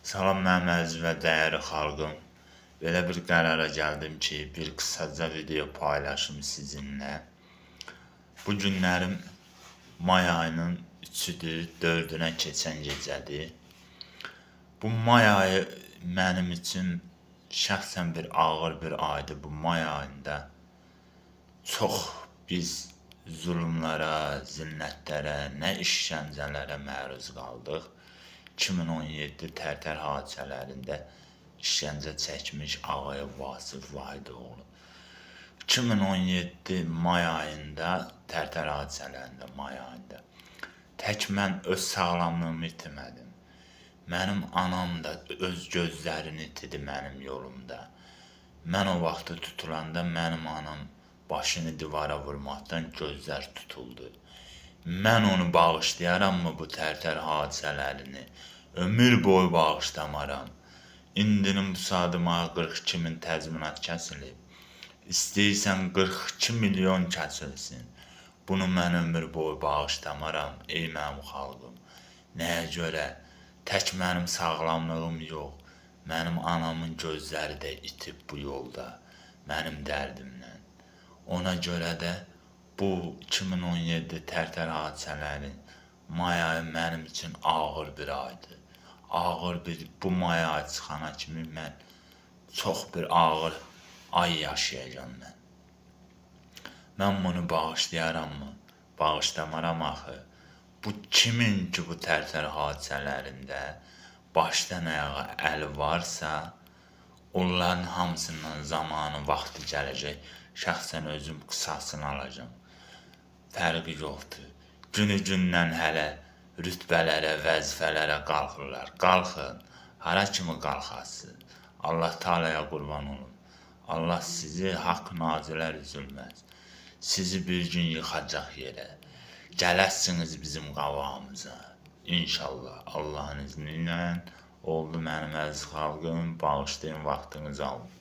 Salam mənim əziz və dəyərli xalqım. Belə bir qərara gəldim ki, bir qısaca video paylaşım sizinlə. Bu günlərim may ayının 3-üdür, 4-ünə keçən gecədir. Bu may ayı mənim üçün şəxsən bir ağır bir aydır. Bu may ayında çox biz zulümlərə, zillətlərə, nə işgəncələrə məruz qaldıq. 2017 Tərtər hadisələrində işgəncə çəkmiş Ağayev Vasif Vahidoğlu. 2017 may ayında Tərtər hadisələrində may ayında tək mən öz sağlamlığımı itirmədim. Mənim anam da öz gözlərini itirdi mənim yolumda. Mən o vaxtı tutulanda mənim anam başını divara vurmaqdan gözlər tutuldu. Mən onu bağışlayaram mı bu Tərtər hadisələrini? Ömür boyu bağışlamaram. İndinin bu sadıma 42 min təzminat kəsilib. İstəyirsən 42 milyon kəsilsin. Bunu mən ömür boyu bağışlamaram ey mənim xalqım. Nəyə görə? Tək mənim sağlamlığım yox. Mənim anamın gözləri də itib bu yolda. Mənim dərdimlə. Ona görə də bu 2017 Tərtər hadisələri may ayı mənim üçün ağır bir aydır. Ağır bir bu may ayı çıxana kimi mən çox bir ağır ay yaşayacağım mən. Mən bunu bağışlayaram mı? Bağışlamaram axı. Bu kimin ki bu Tərtər hadisələrində başdan ayağa əli varsa, onların hamısından zamanı, vaxtı gələcək. Şəxsən özüm qısasını alacağım. Fərqi yoxdur. Günü-gündən hələ rütbələrə, vəzifələrə qalxırlar. Qalxın. Hara kimi qalxasınız? Allah Taalaya qurban olun. Allah sizi haqq nazilər üzülməz. Sizi bir gün yıxacaq yerə. Gələsiniz bizim qabağımıza. İnşallah Allahın izni ilə oldu mənim əziz xalqım. Bağışlayın, vaxtınızı alın.